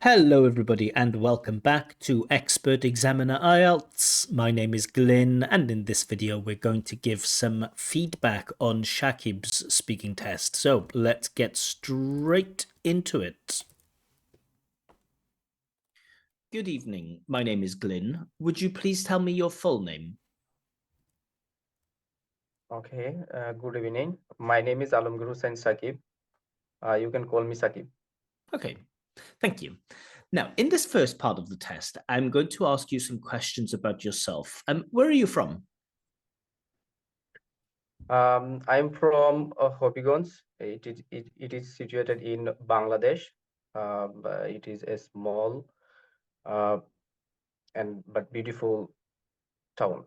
Hello, everybody, and welcome back to Expert Examiner IELTS. My name is Glyn, and in this video, we're going to give some feedback on Shakib's speaking test. So let's get straight into it. Good evening. My name is Glyn. Would you please tell me your full name? Okay, good evening. My name is Alamguru Sain Shakib. You can call me Shakib. Okay, thank you. Now, in this first part of the test, I'm going to ask you some questions about yourself. Where are you from? I'm from Hobbyganj. It is situated in Bangladesh. It is a small uh, but beautiful town.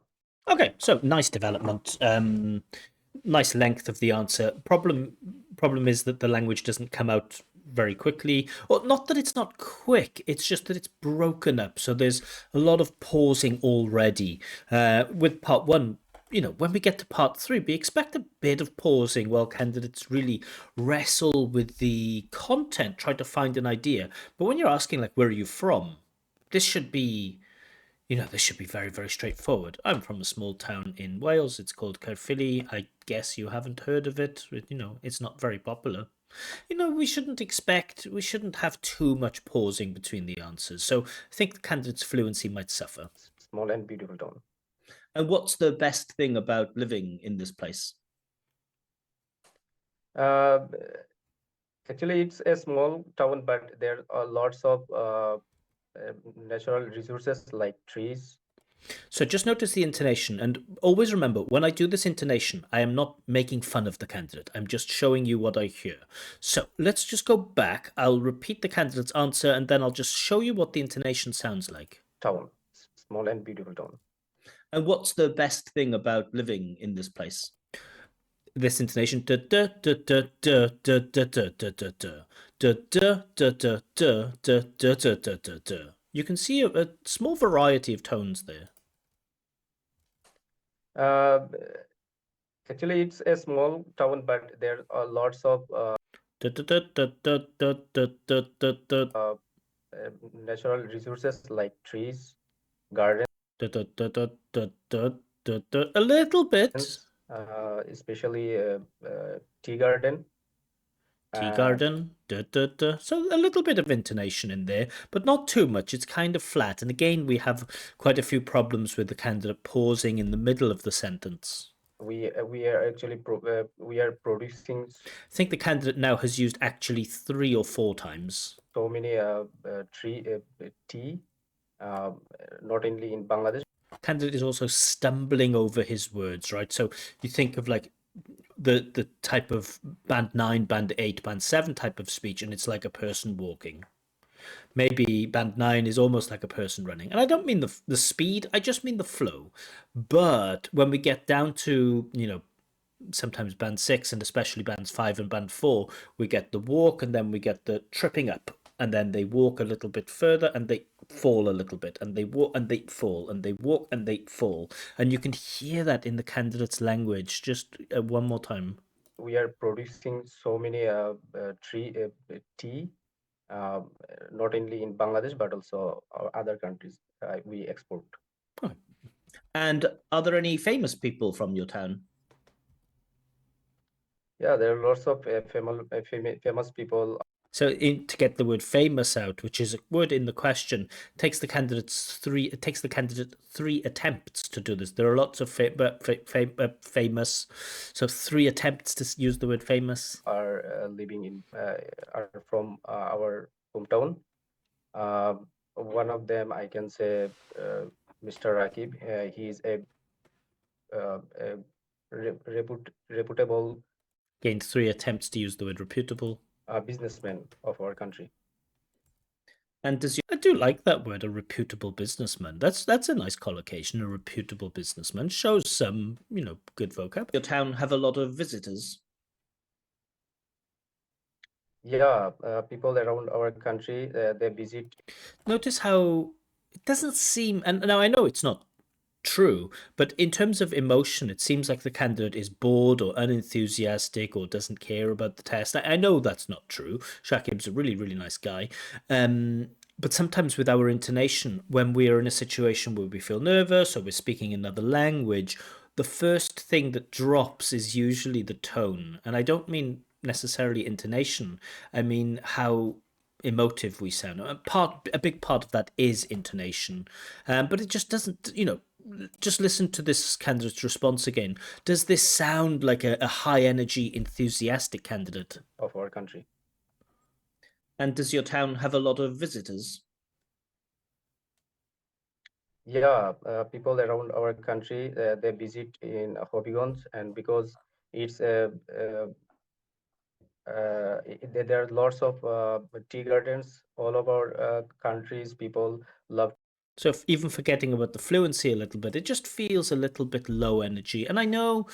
Okay, so nice development. Nice length of the answer. Problem is that the language doesn't come out very quickly. Or not that it's not quick, it's just that it's broken up. So there's a lot of pausing already. With part one, when we get to part three, we expect a bit of pausing while candidates really wrestle with the content, try to find an idea. But when you're asking, like, where are you from? This should be this should be very, very straightforward. I'm from a small town in Wales. It's called Caerphilly. I guess you haven't heard of it. It's not very popular. We shouldn't have too much pausing between the answers. So I think the candidate's fluency might suffer. Small and beautiful town. And what's the best thing about living in this place? Uh, Actually, it's a small town, but there are lots of natural resources like trees. So just notice the intonation, and always remember, when I do this intonation, I am not making fun of the candidate. I'm just showing you what I hear. So let's just go back. I'll repeat the candidate's answer, and then I'll just show you what the intonation sounds like. Town, small and beautiful town. And what's the best thing about living in this place? This intonation. You can see a small variety of tones there. Actually, it's a small town, but there are lots of natural resources like trees, gardens, A little bit. especially tea garden. Tea garden. So a little bit of intonation in there, but not too much. It's kind of flat. And again, we have quite a few problems with the candidate pausing in the middle of the sentence. We are actually we are producing I think the candidate now has used actually 3 or 4 times. so many tea, not only in Bangladesh. Candidate is also stumbling over his words, right? So you think of like the type of band 9, band 8, band 7 type of speech, and it's like a person walking. Maybe band 9 is almost like a person running. And I don't mean the speed, I just mean the flow. But when we get down to, sometimes band 6 and especially bands 5 and band 4, we get the walk and then we get the tripping up. And then they walk a little bit further and they fall a little bit, and they walk and they fall, and they walk and they fall. And you can hear that in the candidate's language. Just one more time. We are producing so many tea, not only in Bangladesh but also other countries. We export. Oh. And are there any famous people from your town? Yeah, there are lots of famous people. So to get the word famous out, which is a word in the question, takes the candidate 3 attempts to do this. There are lots of famous, so 3 attempts to use the word famous. Are living in are from our hometown. One of them, I can say, Mr. Rakib. He is a reputable Gained 3 attempts to use the word reputable. Businessman of our country. And I do like that word, a reputable businessman. That's a nice collocation. A reputable businessman shows some, good vocab. Your town have a lot of visitors. Yeah, people around our country, they visit. Notice how it doesn't seem, and now I know it's not true, but in terms of emotion, it seems like the candidate is bored or unenthusiastic or doesn't care about the test. I know that's not true. Shakib's a really, really nice guy. But sometimes with our intonation, when we are in a situation where we feel nervous or we're speaking another language, the first thing that drops is usually the tone. And I don't mean necessarily intonation. I mean how emotive we sound. A big part of that is intonation, but it just doesn't. Just listen to this candidate's response again. Does this sound like a high energy, enthusiastic candidate? of our country. And does your town have a lot of visitors? Yeah, people around our country they visit in Hobbygonj, and because it's there are lots of tea gardens all over countries. People love. So even forgetting about the fluency a little bit, it just feels a little bit low energy. And I know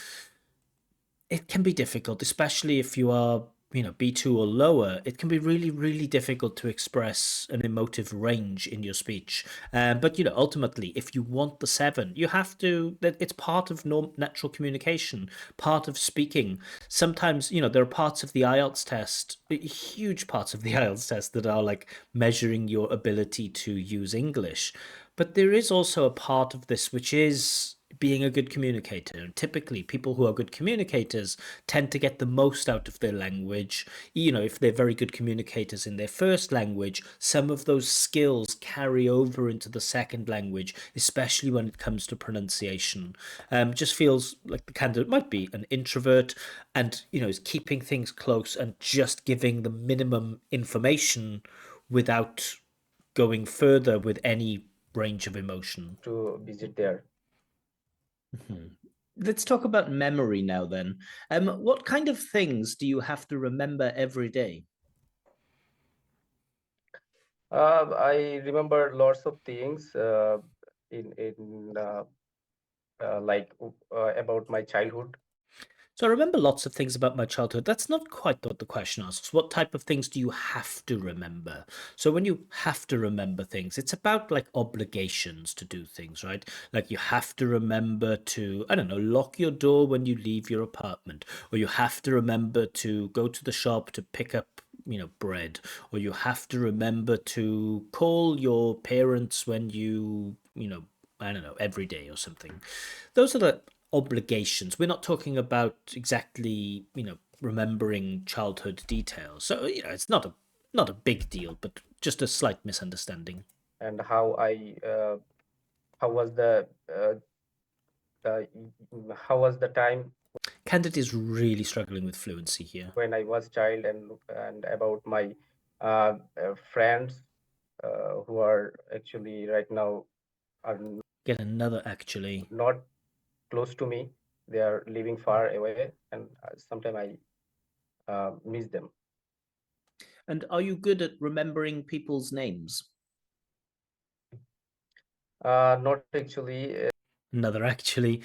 it can be difficult, especially if you are, B2 or lower. It can be really, really difficult to express an emotive range in your speech. But ultimately, if you want the seven, you have to. That it's part of natural communication, part of speaking. Sometimes, there are parts of the IELTS test, huge parts of the IELTS test that are like measuring your ability to use English. But there is also a part of this which is being a good communicator. And typically, people who are good communicators tend to get the most out of their language. If they're very good communicators in their first language, some of those skills carry over into the second language, especially when it comes to pronunciation. Just feels like the candidate might be an introvert and, is keeping things close and just giving the minimum information without going further with any range of emotion. To visit there. Let's talk about memory now then. What kind of things do you have to remember every day? I remember lots of things in like about my childhood. So I remember lots of things about my childhood. That's not quite what the question asks. What type of things do you have to remember? So when you have to remember things, it's about like obligations to do things, right? Like you have to remember to, I don't know, lock your door when you leave your apartment, or you have to remember to go to the shop to pick up, bread, or you have to remember to call your parents when I don't know, every day or something. Those are the obligations. We're not talking about exactly, remembering childhood details. So, it's not a big deal, but just a slight misunderstanding. And how was uh, how was the time Candid is really struggling with fluency here. when I was child, and about my friends who are actually right now are Get another actually. not close to me. They are living far away, and sometimes I miss them. And are you good at remembering people's names? Not actually. Another actually.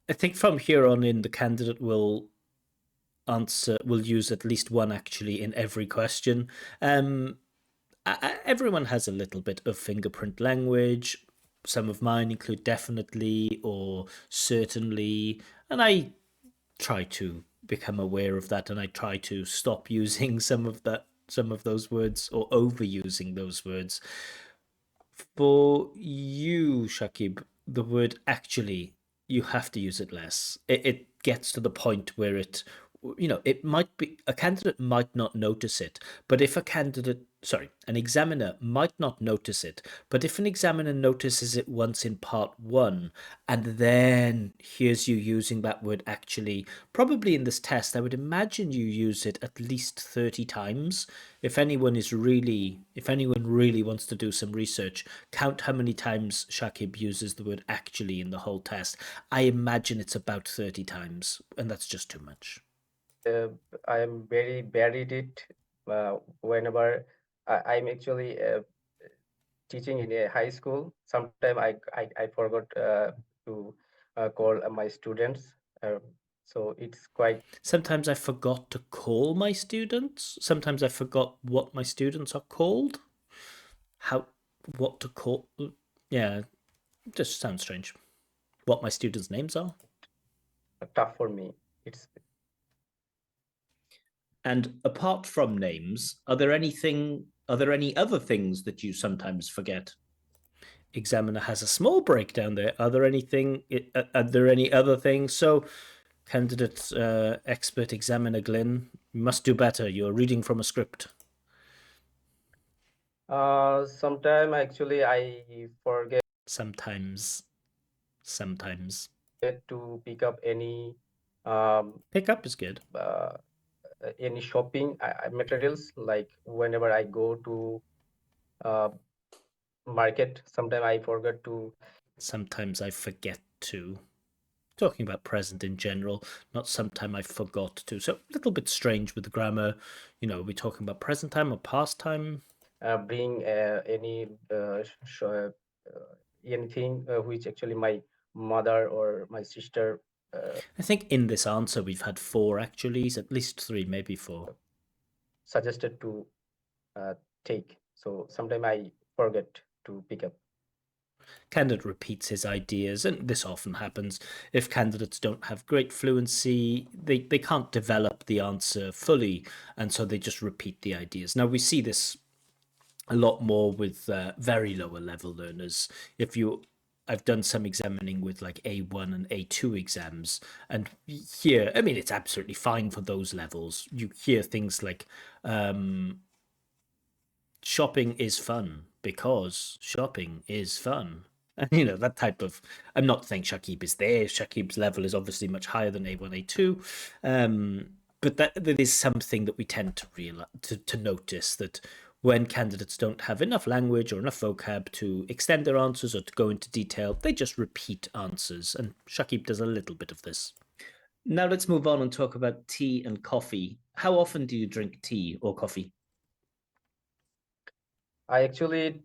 I think from here on in, the candidate will use at least one actually in every question. Everyone has a little bit of fingerprint language. Some of mine include definitely or certainly, and I try to become aware of that, and I try to stop using some of those words or overusing those words. For you, Shakib, the word actually, you have to use it less. It gets to the point where it might be a candidate might not notice it, but if a candidate, sorry, an examiner might not notice it, but if an examiner notices it once in part one and then hears you using that word actually, probably in this test, I would imagine you use it at least 30 times. If anyone really wants to do some research, count how many times Shakib uses the word actually in the whole test. I imagine it's about 30 times, and that's just too much. Uh, I am very bad at it. Whenever I'm actually teaching in a high school, sometimes I forgot to call my students. Uh, so it's quite Sometimes I forgot to call my students. Sometimes I forgot what my students are called. How, what to call. Yeah, just sounds strange. What my students' names are. tough for me. It's And apart from names, are there anything? Are there any other things that you sometimes forget? Examiner has a small breakdown there. Are there any other things? So, candidate expert examiner Glyn, you must do better. You're reading from a script. Sometime actually I forget Sometimes, sometimes. to pick up um, Pick up is good. uh, any shopping materials. Like whenever I go to uh, market, sometime I forget to Sometimes I forget to. Talking about present in general, not sometime I forgot to. So a little bit strange with the grammar. Are we talking about present time or past time? bring any anything which actually my mother or my sister uh, I think in this answer we've had four actuallys, at least three, maybe four. suggested to uh, take. So sometime I forget to pick up. Candidate repeats his ideas, and this often happens. If candidates don't have great fluency, they can't develop the answer fully, and so they just repeat the ideas. Now, we see this a lot more with very lower level learners. If you I've done some examining with like A1 and A2 exams, and here, I mean, it's absolutely fine for those levels. You hear things like, shopping is fun because shopping is fun. And that type of. I'm not saying Shakib is there. Shakib's level is obviously much higher than A1, A2. But that is something that we tend to realize, to notice that when candidates don't have enough language or enough vocab to extend their answers or to go into detail, they just repeat answers. And Shakib does a little bit of this. Now let's move on and talk about tea and coffee. How often do you drink tea or coffee? I actually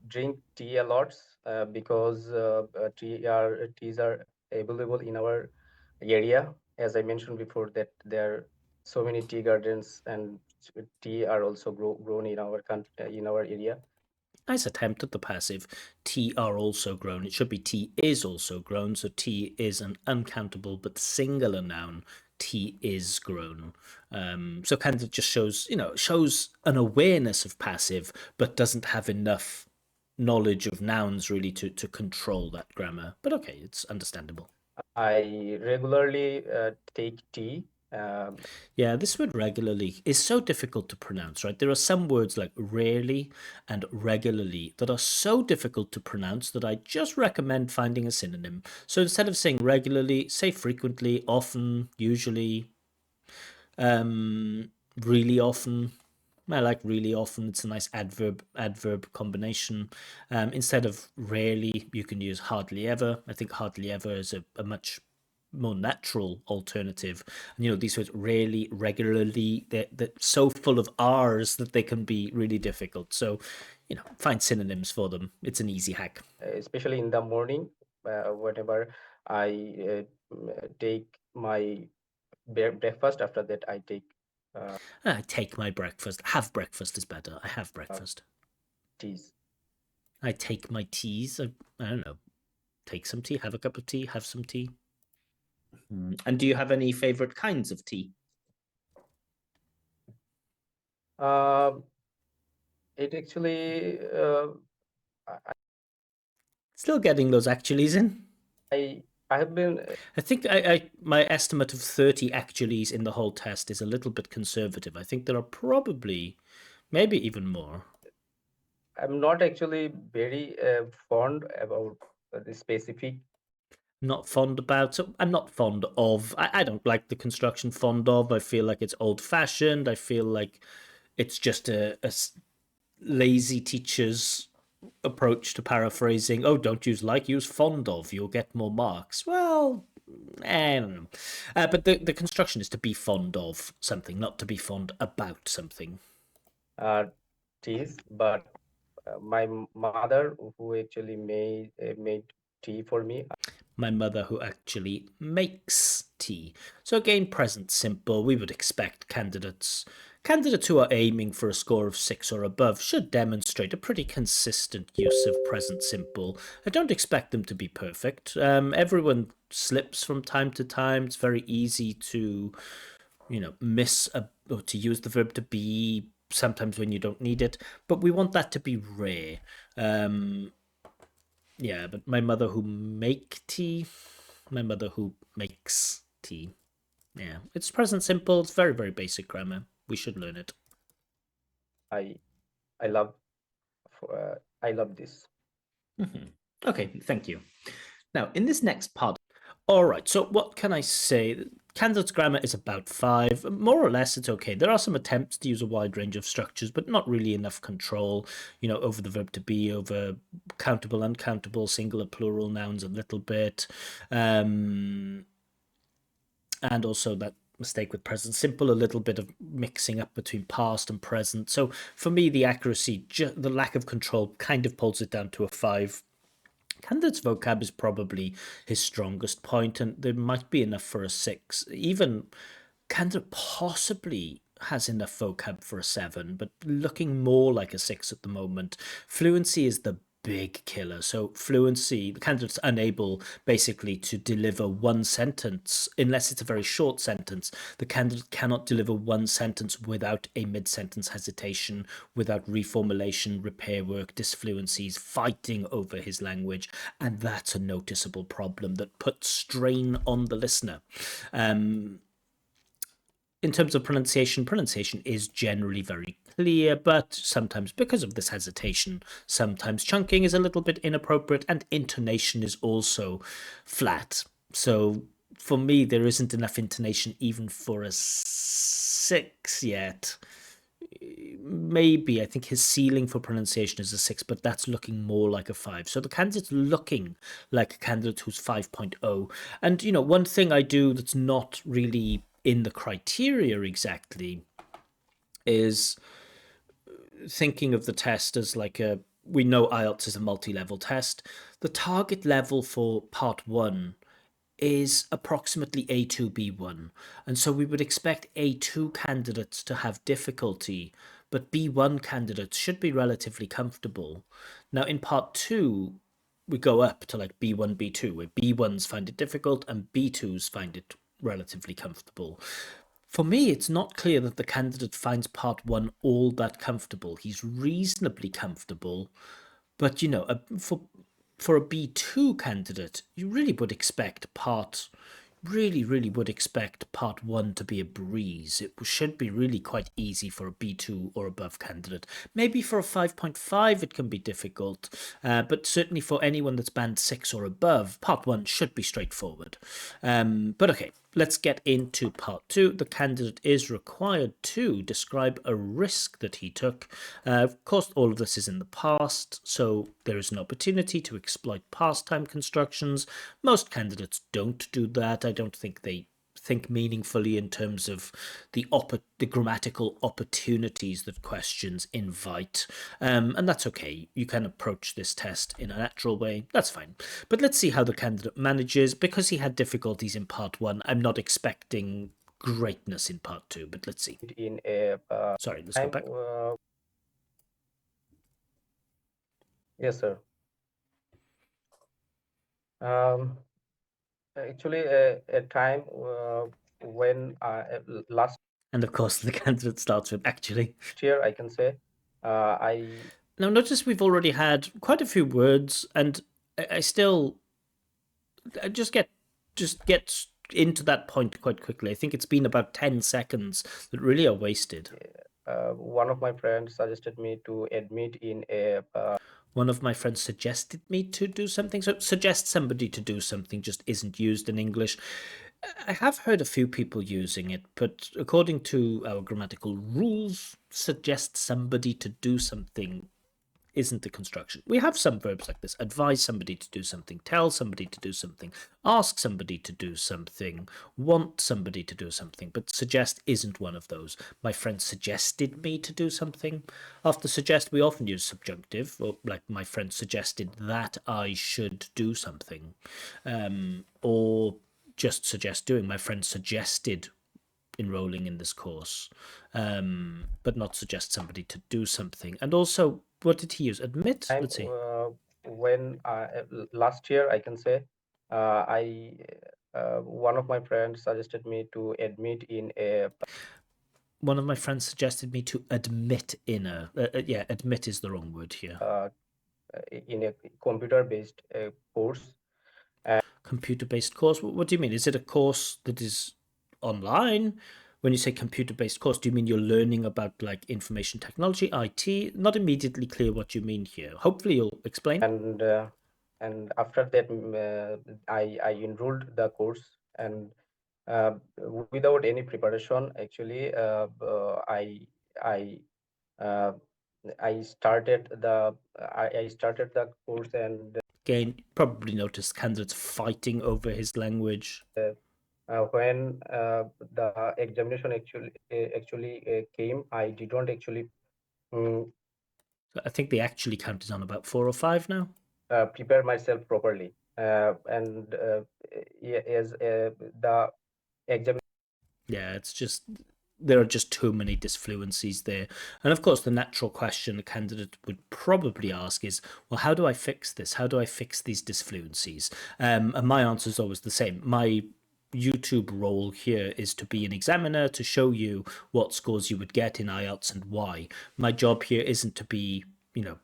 drink tea a lot because teas are available in our area. As I mentioned before, that there are so many tea gardens and tea are also grown in our country, in our area. Nice attempt at the passive. T are also grown. It should be T is also grown. So T is an uncountable but singular noun. T is grown. So kind of just shows an awareness of passive, but doesn't have enough knowledge of nouns really to control that grammar. But okay, it's understandable. I regularly take tea. Um, Yeah, this word regularly is so difficult to pronounce, right? There are some words like rarely and regularly that are so difficult to pronounce that I just recommend finding a synonym. So instead of saying regularly, say frequently, often, usually, really often. I like really often. It's a nice adverb combination. Instead of rarely, you can use hardly ever. I think hardly ever is a much more natural alternative. And these words rarely, regularly, they're so full of R's that they can be really difficult. So, find synonyms for them. It's an easy hack. especially in the morning, whenever I take my breakfast. After that, I take uh, I take my breakfast. Have breakfast is better. I have uh, breakfast. teas. I take my teas. I don't know. Take some tea, have a cup of tea, have some tea. And do you have any favorite kinds of tea? Um, it actually, Still getting those actuallys in. I have been, I think my estimate of 30 actuallys in the whole test is a little bit conservative. I think there are probably maybe even more. I'm not actually very fond about the specific. Not fond about. So I'm not fond of. I don't like the construction fond of. I feel like it's old fashioned. I feel like it's just a lazy teacher's approach to paraphrasing. Oh, don't use like, use fond of. You'll get more marks. Well, I don't know. But the construction is to be fond of something, not to be fond about something. uh, teas, but my mother, who actually made tea for me, My mother who actually makes tea. So again, present simple. We would expect candidates who are aiming for a score of 6 or above should demonstrate a pretty consistent use of present simple. I don't expect them to be perfect. Everyone slips from time to time. It's very easy to miss or to use the verb to be sometimes when you don't need it, but we want that to be rare. Um, yeah, but my mother who make tea, my mother who makes tea. Yeah, it's present simple. It's very, very basic grammar. We should learn it. I I love I love this. Okay, thank you. Now, in this next part, all right, so what can I say? Candidate's grammar is about 5. More or less, it's okay. There are some attempts to use a wide range of structures, but not really enough control, over the verb to be, over countable, uncountable, singular, plural nouns a little bit. And also that mistake with present simple, a little bit of mixing up between past and present. So for me, the accuracy, the lack of control kind of pulls it down to a 5. Candidate's vocab is probably his strongest point, and there might be enough for a 6. Even Candidate possibly has enough vocab for a 7, but looking more like a 6 at the moment. Fluency is the big killer. So fluency, the candidate's unable basically to deliver one sentence unless it's a very short sentence. The candidate cannot deliver one sentence without a mid-sentence hesitation, without reformulation, repair work, disfluencies, fighting over his language, and that's a noticeable problem that puts strain on the listener. In terms of pronunciation is generally very clear, but sometimes because of this hesitation, sometimes chunking is a little bit inappropriate, and intonation is also flat. So for me, there isn't enough intonation even for a 6 yet. Maybe I think his ceiling for pronunciation is a 6, but that's looking more like a 5. So the candidate's looking like a candidate who's 5.0. And one thing I do that's not really in the criteria exactly is thinking of the test as we know IELTS is a multi-level test. The target level for part 1 is approximately A2, B1. And so we would expect A2 candidates to have difficulty, but B1 candidates should be relatively comfortable. Now, in part 2, we go up to B1, B2, where B1s find it difficult and B2s find it relatively comfortable. For me, it's not clear that the candidate finds part 1 all that comfortable. He's reasonably comfortable, but for a B2 candidate, you really would expect part 1 to be a breeze. It should be really quite easy for a B2 or above candidate. Maybe for a 5.5 it can be difficult, but certainly for anyone that's band 6 or above, part 1 should be straightforward. But okay, let's get into part 2. The candidate is required to describe a risk that he took. Of course, all of this is in the past, so there is an opportunity to exploit past time constructions. Most candidates don't do that. I don't think they think meaningfully in terms of the grammatical opportunities that questions invite. And that's okay. You can approach this test in a natural way. That's fine. But let's see how the candidate manages. Because he had difficulties in part 1, I'm not expecting greatness in part 2, but let's see. In a Sorry, let's go time, back. yes, sir. Actually, a time when last And of course, the candidate starts with actually. year, I can say, I Now, notice we've already had quite a few words, and I still I just get into that point quite quickly. I think it's been about 10 seconds that really are wasted. one of my friends suggested me to admit in a One of my friends suggested me to do something. So suggest somebody to do something just isn't used in English. I have heard a few people using it, but according to our grammatical rules, suggest somebody to do something isn't the construction. We have some verbs like this: advise somebody to do something, tell somebody to do something, ask somebody to do something, want somebody to do something, but suggest isn't one of those. My friend suggested me to do something. After suggest, we often use subjunctive, or like my friend suggested that I should do something, or just suggest doing. My friend suggested enrolling in this course, but not suggest somebody to do something. And also, what did he use? Admit? time Let's see. when last year, I can say, I one of my friends suggested me to admit in a One of my friends suggested me to admit inner. Yeah, admit is the wrong word here. In a computer-based course. Computer-based course. What do you mean? Is it a course that is online? When you say computer-based course, do you mean you're learning about like information technology, IT? Not immediately clear what you mean here. Hopefully you'll explain. And after that, I enrolled the course, and uh, without any preparation, actually, I uh, I started the course. And Again, probably noticed candidates fighting over his language. when the examination actually came, I didn't actually um, I think they actually counted on about 4 or 5 now. prepare myself properly, and as the exam Yeah, it's just there are just too many disfluencies there. And of course, the natural question a candidate would probably ask is, well, how do I fix this? How do I fix these disfluencies? And my answer is always the same. My YouTube role here is to be an examiner to show you what scores you would get in IELTS and why. My job here isn't to be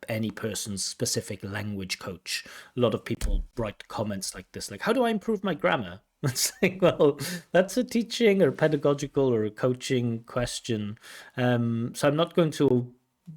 any person's specific language coach. A lot of people write comments like this, like, how do I improve my grammar? It's like, well, that's a teaching or pedagogical or a coaching question. So I'm not going to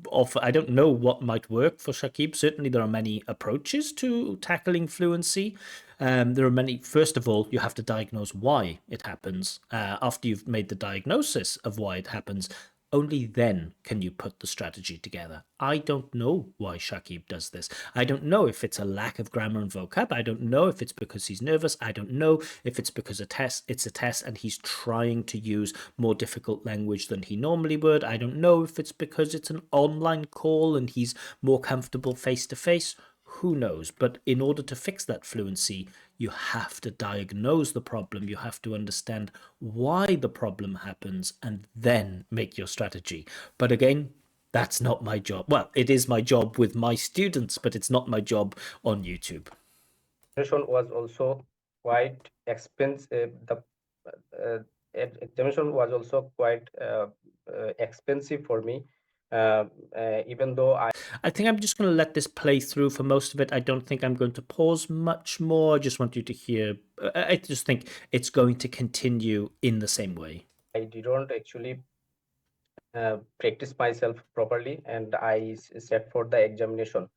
offer, I don't know what might work for Shakib. Certainly, there are many approaches to tackling fluency. There are many. First of all, you have to diagnose why it happens. After you've made the diagnosis of why it happens, only then can you put the strategy together. I don't know why Shakib does this. I don't know if it's a lack of grammar and vocab. I don't know if it's because he's nervous. I don't know if it's because it's a test and he's trying to use more difficult language than he normally would. I don't know if it's because it's an online call and he's more comfortable face to face. Who knows? But in order to fix that fluency, you have to diagnose the problem. You have to understand why the problem happens and then make your strategy. But again, that's not my job. Well, it is my job with my students, but it's not my job on YouTube. was also quite expensive. The examination was also quite expensive for me, even though I think I'm just going to let this play through for most of it. I don't think I'm going to pause much more. I just want you to hear. I just think it's going to continue in the same way. I didn't actually practice myself properly, and I set for the examination,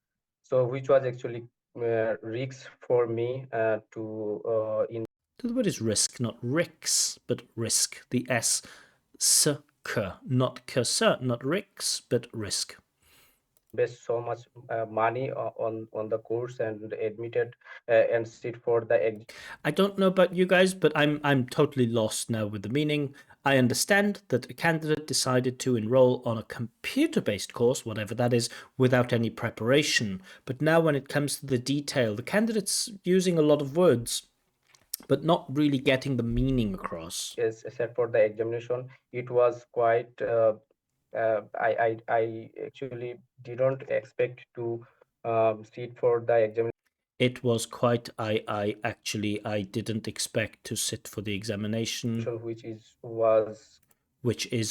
so which was actually risks for me to in The word is risk, not ricks, but risk. The S, k, not k, not ricks, but risk. invest so much money on the course and admitted and sit for the exam. I don't know about you guys, but I'm totally lost now with the meaning. I understand that a candidate decided to enroll on a computer-based course, whatever that is, without any preparation. But now when it comes to the detail, the candidate's using a lot of words, but not really getting the meaning across. Is set for the examination. It was quite I actually didn't expect to sit for the examination, It was quite, I didn't expect to sit for the examination, which is was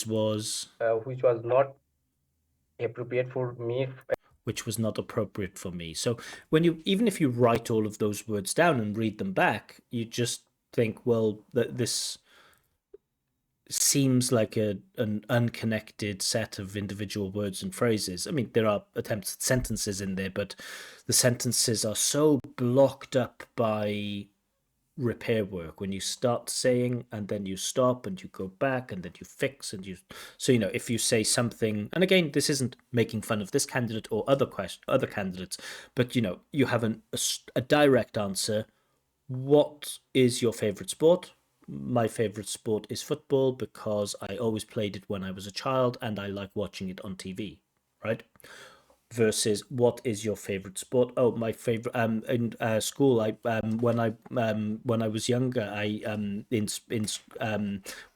was which was not appropriate for me. which was not appropriate for me. So when you, even if you write all of those words down and read them back, you just think, well, this seems like an unconnected set of individual words and phrases. I mean, there are attempts at sentences in there, but the sentences are so blocked up by repair work when you start saying and then you stop and you go back and then you fix and you, so if you say something, and again, this isn't making fun of this candidate or other candidates, but you have a direct answer. What is your favorite sport? My favorite sport is football because I always played it when I was a child and I like watching it on TV, right? Versus what is your favorite sport? Oh, my favorite in school, I when I was younger, I in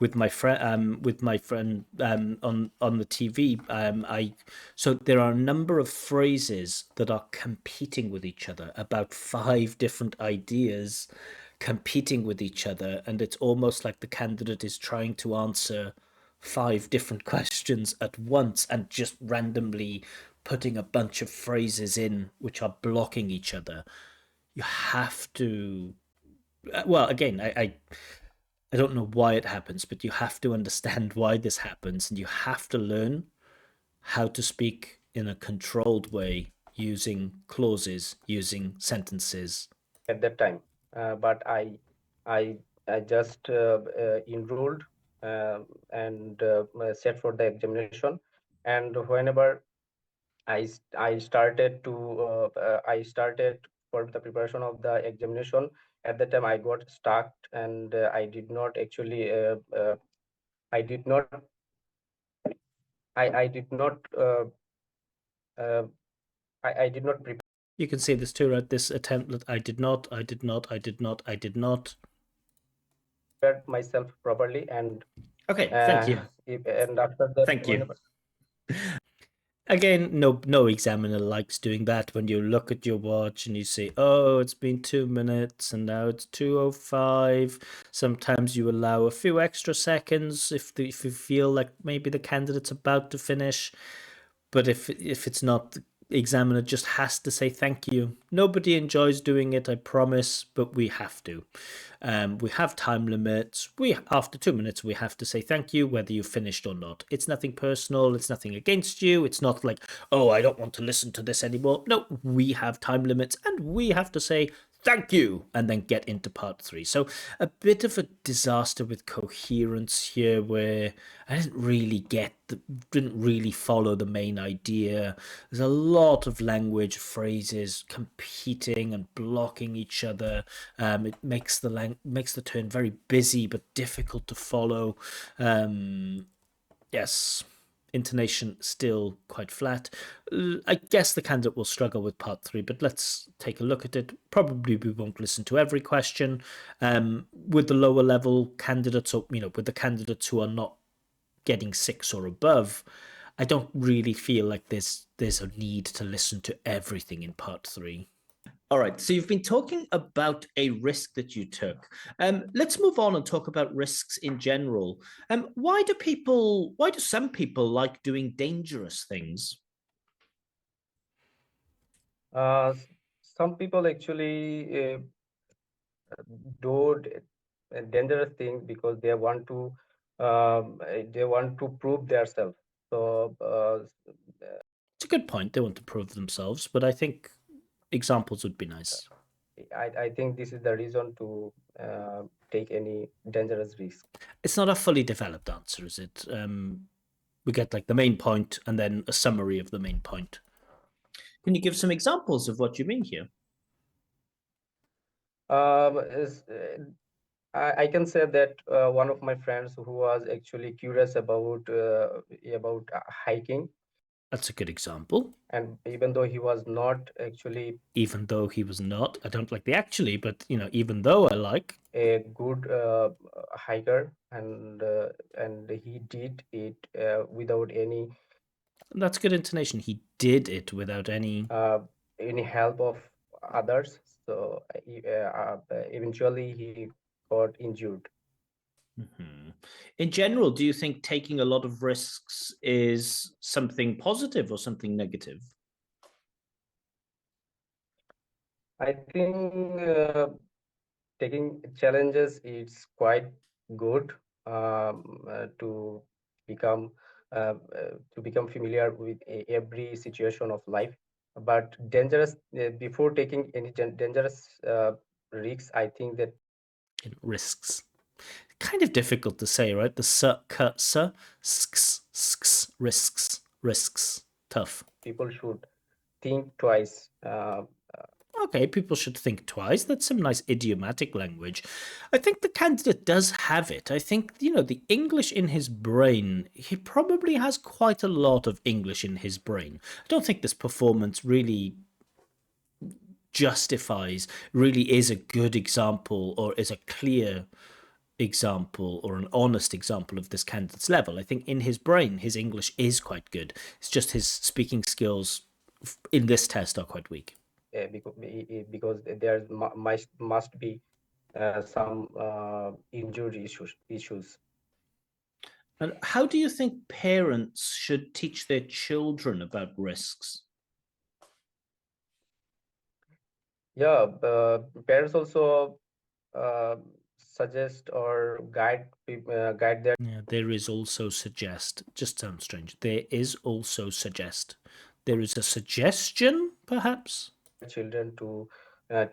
with my friend on the TV, I so there are a number of phrases that are competing with each other, about 5 different ideas competing with each other, and it's almost like the candidate is trying to answer 5 different questions at once and just randomly putting a bunch of phrases in which are blocking each other. You have to, well, again, I don't know why it happens, but you have to understand why this happens, and you have to learn how to speak in a controlled way using clauses, using sentences. at that time. But I I just enrolled and set for the examination, and whenever I started to I started for the preparation of the examination. At that time, I got stuck, and I did not actually I did not I did not uh, I did not prepare You can see this too, right? This attempt that I did not, I did not, I did not, I did not. myself properly, and Okay, thank you. and after that, Thank you. whenever Again, no examiner likes doing that when you look at your watch and you say, oh, it's been 2 minutes and now it's 2:05. Sometimes you allow a few extra seconds if you feel like maybe the candidate's about to finish. But if it's not, the examiner just has to say thank you. Nobody enjoys doing it, I promise, but we have to. We have time limits. We after 2 minutes we have to say thank you whether you finished or not. It's nothing personal. It's nothing against you. It's not like, oh, I don't want to listen to this anymore. No, we have time limits and we have to say thank you and then get into part 3. So a bit of a disaster with coherence here, where I didn't really follow the main idea. There's a lot of language phrases competing and blocking each other. It makes the turn very busy but difficult to follow. Yes, intonation still quite flat. I guess the candidate will struggle with part 3, but let's take a look at it. Probably we won't listen to every question. With the lower level candidates, or with the candidates who are not getting 6 or above, I don't really feel like there's a need to listen to everything in part 3. All right, so you've been talking about a risk that you took. Let's move on and talk about risks in general. Why do some people like doing dangerous things? uh, s- some people actually do dangerous things because they want to prove themselves. So It's a good point. They want to prove themselves, but I think examples would be nice. I think this is the reason to take any dangerous risk. It's not a fully developed answer, is it? We get like the main point and then a summary of the main point. Can you give some examples of what you mean here? Is, I can say that one of my friends who was actually curious about hiking, That's a good example. and even though he was not actually Even though he was not, I don't like the actually, but even though I like, a good hiker, and he did it without that's good intonation. He did it without any. uh, any help of others. So eventually he got injured. Mhm. In general, do you think taking a lot of risks is something positive or something negative? I think taking challenges is quite good to become familiar with every situation of life. But dangerous before taking any dangerous risks, I think that Risks. Kind of difficult to say, right? The risks, risks. Tough. people should think twice. Okay, people should think twice. That's some nice idiomatic language. I think the candidate does have it. I think, the English in his brain, he probably has quite a lot of English in his brain. I don't think this performance really really is a good example or is a clear example or an honest example of this candidate's level. I think in his brain, his English is quite good. It's just his speaking skills in this test are quite weak. Because there must be some injury issues. And how do you think parents should teach their children about risks? Yeah, parents also uh, suggest or guide their Yeah, there is also suggest. Just sounds strange. There is also suggest. There is a suggestion, perhaps? children to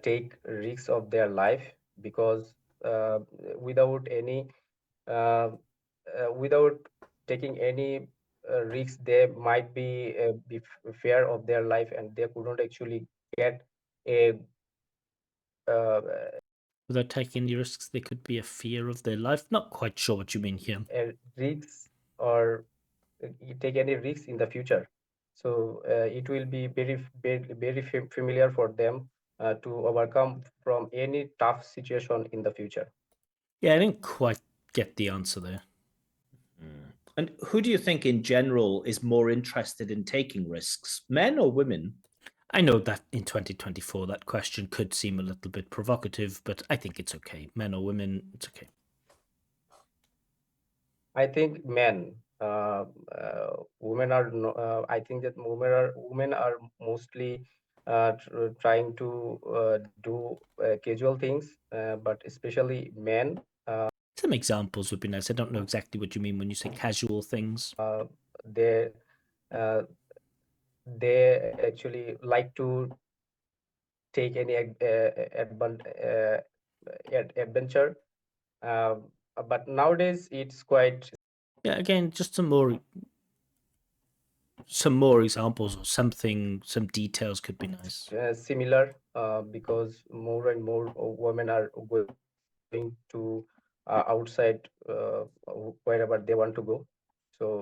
take risks of their life, because uh, without any uh, without taking any risks, they might be fear of their life, and they couldn't actually get a uh, Without taking any risks, there could be a fear of their life. Not quite sure what you mean here. risks, or take any risks in the future. So it will be very familiar for them to overcome from any tough situation in the future. Yeah, I didn't quite get the answer there. And who do you think in general is more interested in taking risks, men or women? I know that in 2024 that question could seem a little bit provocative, but I think it's okay. Men or women, it's okay. I think men, women are no, I think that women are mostly trying to do casual things, but especially men, Some examples would be nice. I don't know exactly what you mean when you say casual things. they uh, they actually like to take any adventure. But nowadays it's quite Yeah, again, just some more examples or something, some details could be nice. similar, because more and more women are going to outside, wherever they want to go. So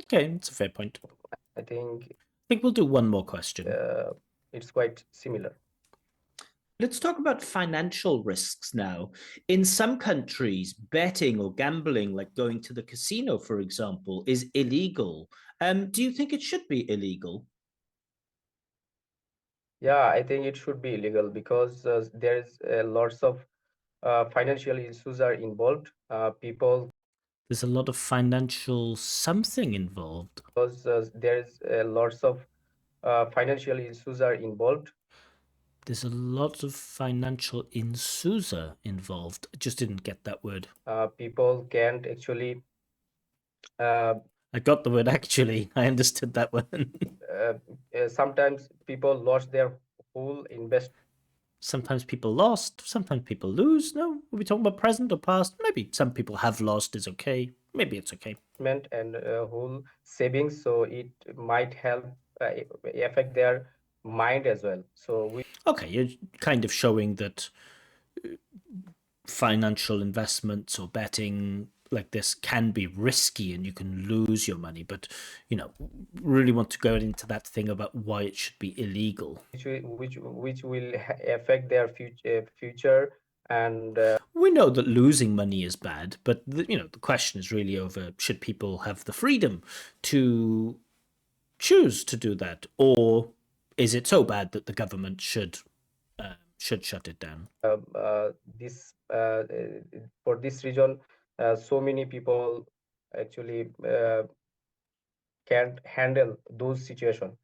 Okay, it's a fair point. I think I think we'll do one more question. uh, it's quite similar. Let's talk about financial risks now. In some countries, betting or gambling, like going to the casino, for example, is illegal. Do you think it should be illegal? Yeah, I think it should be illegal, because there is lots of financial issues are involved. People There's a lot of financial something involved. because there is lots of financial issues are involved. There's a lot of financial insusa involved. I just didn't get that word. People can't actually uh, I got the word actually. I understood that one. uh, sometimes people lost their whole investment Sometimes people lost, sometimes people lose. No, are we talking about present or past? Maybe some people have lost is okay. Maybe it's okay. and whole savings, so it might help affect their mind as well. So we Okay, you're kind of showing that financial investments or betting like this can be risky and you can lose your money, but really want to go into that thing about why it should be illegal. which will affect their future, and We know that losing money is bad, but the question is really over: should people have the freedom to choose to do that, or is it so bad that the government should shut it down? this for this reason, so many people actually can't handle those situations.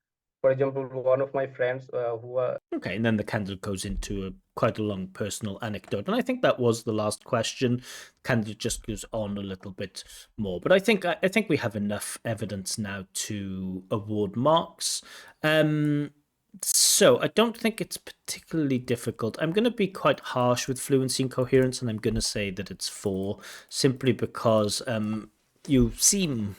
For example, one of my friends who Okay, and then the candidate goes into quite a long personal anecdote, and I think that was the last question. Candidate just goes on a little bit more, but I think we have enough evidence now to award marks. So I don't think it's particularly difficult. I'm going to be quite harsh with fluency and coherence, and I'm going to say that it's 4, simply because you seem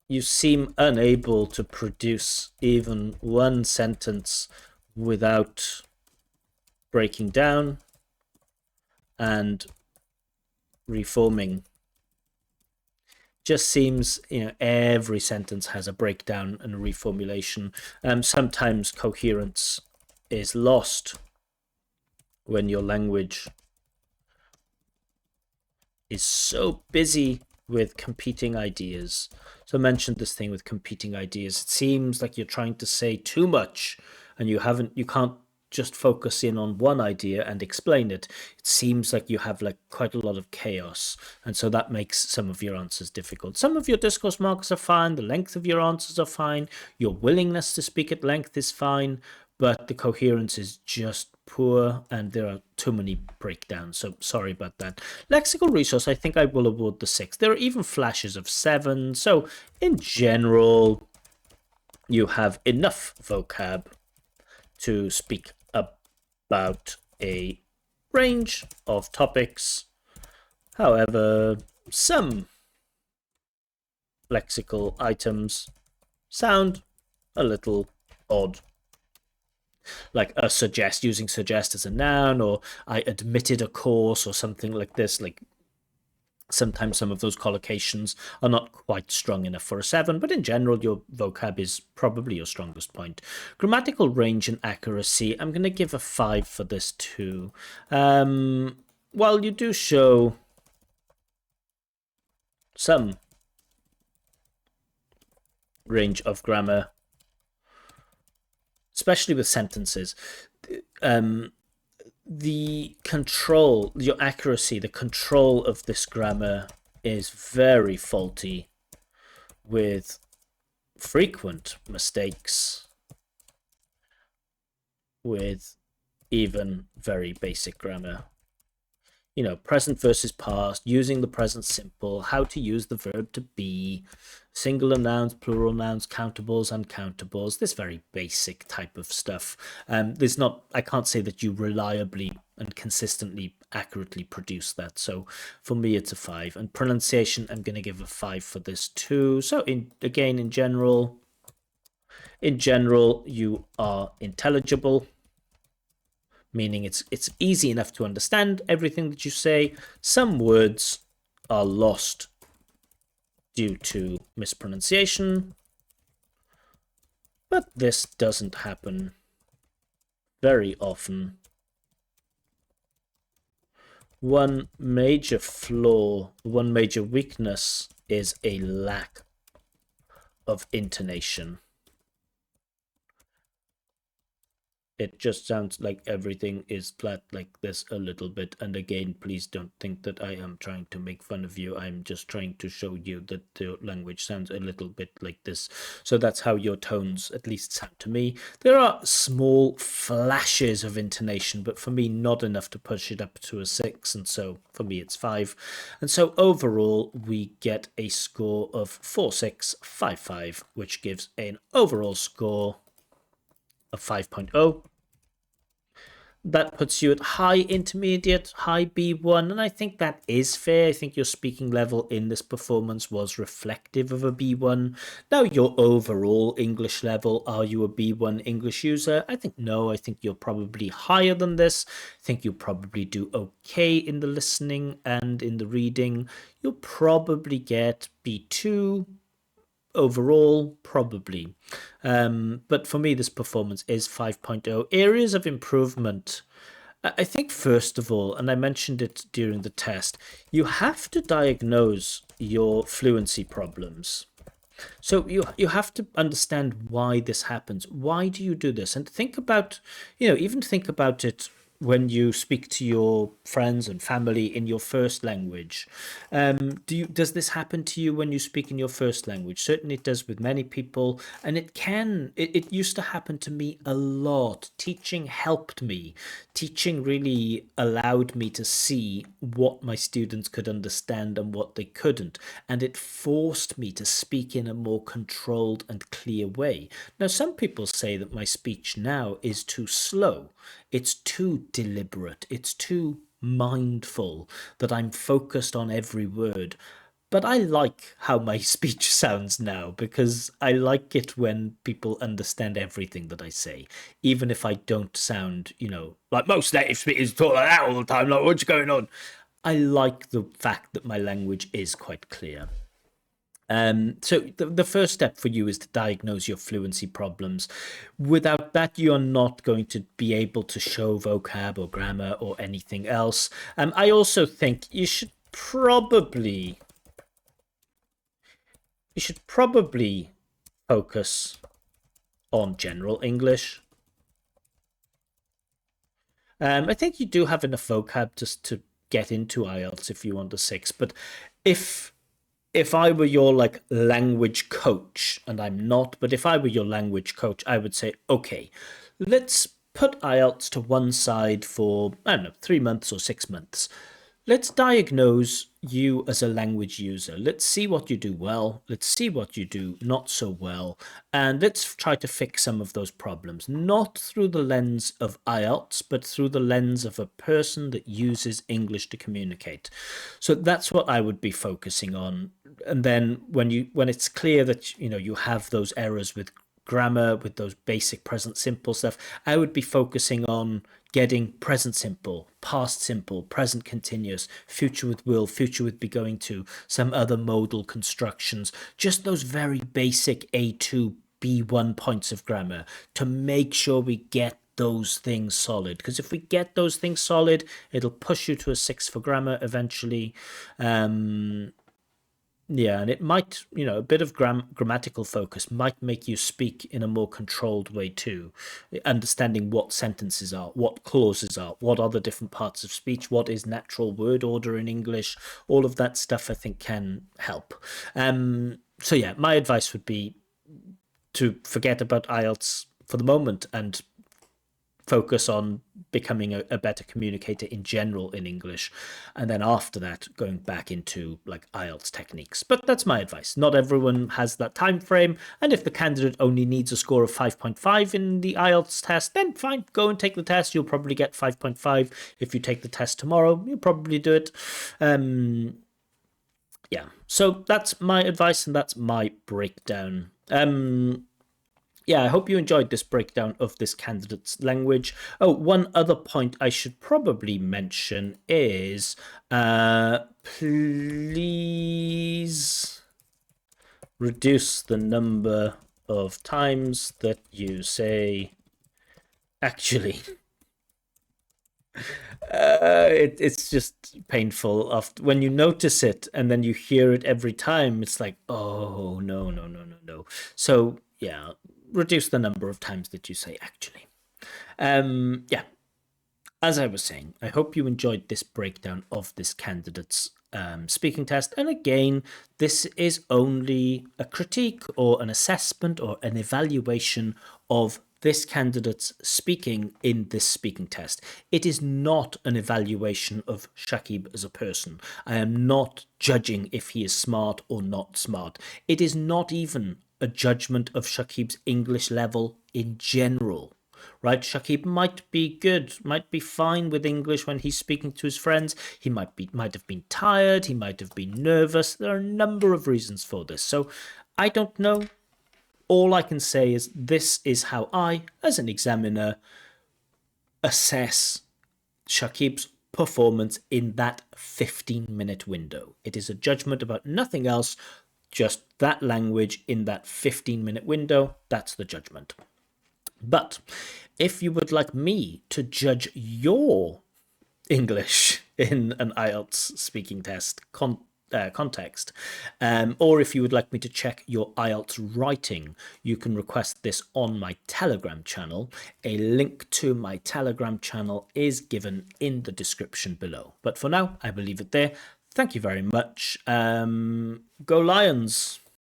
you seem unable to produce even one sentence without breaking down and reforming. Just seems every sentence has a breakdown and a reformulation. Sometimes coherence is lost when your language is so busy with competing ideas. So I mentioned this thing with competing ideas. It seems like you're trying to say too much and you can't just focus in on one idea and explain it, it seems like you have like quite a lot of chaos. And so that makes some of your answers difficult. Some of your discourse markers are fine. The length of your answers are fine. Your willingness to speak at length is fine. But the coherence is just poor and there are too many breakdowns. So sorry about that. Lexical resource, I think I will award the 6. There are even flashes of 7. So in general, you have enough vocab to speak about a range of topics. However, some lexical items sound a little odd. Like using suggest as a noun, or I admitted a course, or something like this. Like sometimes some of those collocations are not quite strong enough for a 7, but in general, your vocab is probably your strongest point. Grammatical range and accuracy, I'm going to give a 5 for this too. While you do show some range of grammar, especially with sentences, the control, your accuracy, the control of this grammar is very faulty, with frequent mistakes, with even very basic grammar. You know, present versus past, using the present simple, how to use the verb to be, singular nouns, plural nouns, countables, uncountables, this very basic type of stuff. There's not, I can't say that you reliably and consistently accurately produce that. So for me, it's a 5. And pronunciation, I'm going to give a 5 for this too. So in general, you are intelligible, meaning it's easy enough to understand everything that you say. Some words are lost due to mispronunciation, but this doesn't happen very often. One major flaw, one major weakness is a lack of intonation. It just sounds like everything is flat like this a little bit. And again, please don't think that I am trying to make fun of you. I'm just trying to show you that the language sounds a little bit like this. So that's how your tones at least sound to me. There are small flashes of intonation, but for me, not enough to push it up to a 6. And so for me, it's 5. And so overall, we get a score of 4655, which gives an overall score of 5.0. That puts you at high intermediate, high B1, and I think that is fair. I think your speaking level in this performance was reflective of a B1. Now, your overall English level, are you a B1 English user? I think no. I think you're probably higher than this. I think you probably do okay in the listening and in the reading. You'll probably get B2, overall, probably. But for me, this performance is 5.0. Areas of improvement. I think, first of all, and I mentioned it during the test, you have to diagnose your fluency problems. So you have to understand why this happens. Why do you do this? And think about, even think about it when you speak to your friends and family in your first language. Does this happen to you when you speak in your first language? Certainly it does with many people, and it used to happen to me a lot. Teaching helped me. Teaching really allowed me to see what my students could understand and what they couldn't, and it forced me to speak in a more controlled and clear way. Now, some people say that my speech now is too slow. It's too deliberate. It's too mindful, that I'm focused on every word. But I like how my speech sounds now, because I like it when people understand everything that I say, even if I don't sound, like most native speakers talk like that all the time, like, what's going on? I like the fact that my language is quite clear. So the first step for you is to diagnose your fluency problems. Without that, you're not going to be able to show vocab or grammar or anything else. I also think you should probably focus on general English. I think you do have enough vocab just to get into IELTS if you want a 6. But if if I were your like language coach, and I'm not, but if I were your language coach, I would say, okay, let's put IELTS to one side for, I don't know, 3 months or 6 months. Let's diagnose you as a language user. Let's see what you do well. Let's see what you do not so well. And let's try to fix some of those problems, not through the lens of IELTS, but through the lens of a person that uses English to communicate. So that's what I would be focusing on. And then when it's clear that you have those errors with grammar, with those basic present simple stuff, I would be focusing on getting present simple, past simple, present continuous, future with will, future with be going to, some other modal constructions, just those very basic A2, B1 points of grammar to make sure we get those things solid. Because if we get those things solid, it'll push you to a 6 for grammar eventually. Yeah, and it might, a bit of grammatical focus might make you speak in a more controlled way too. Understanding what sentences are, what clauses are, what are the different parts of speech, what is natural word order in English, all of that stuff I think can help. So yeah, my advice would be to forget about IELTS for the moment and focus on becoming a better communicator in general in English, and then after that going back into like IELTS techniques. But that's my advice. Not everyone has that time frame, and if the candidate only needs a score of 5.5 in the IELTS test, then fine, go and take the test. You'll probably get 5.5. If you take the test tomorrow, you'll probably do it. Yeah, so that's my advice and that's my breakdown. Yeah, I hope you enjoyed this breakdown of this candidate's language. Oh, one other point I should probably mention is please reduce the number of times that you say actually. It's just painful after when you notice it and then you hear it every time. It's like, oh no, no, no, no, no. So yeah, reduce the number of times that you say actually. Yeah, as I was saying, I hope you enjoyed this breakdown of this candidate's speaking test. And again, this is only a critique or an assessment or an evaluation of this candidate's speaking in this speaking test. It is not an evaluation of Shakib as a person. I am not judging if he is smart or not smart. It is not even a judgment of Shakib's English level in general. Right, Shakib might be good, might be fine with English when he's speaking to his friends. He might have been tired, he might have been nervous. There are a number of reasons for this. So I don't know. All I can say is this is how I, as an examiner, assess Shakib's performance in that 15-minute window. It is a judgment about nothing else, just that language in that 15-minute window. That's the judgment. But if you would like me to judge your English in an IELTS speaking test context, or if you would like me to check your IELTS writing, you can request this on my Telegram channel. A link to my Telegram channel is given in the description below. But for now, I will leave it there. Thank you very much. Go Lions!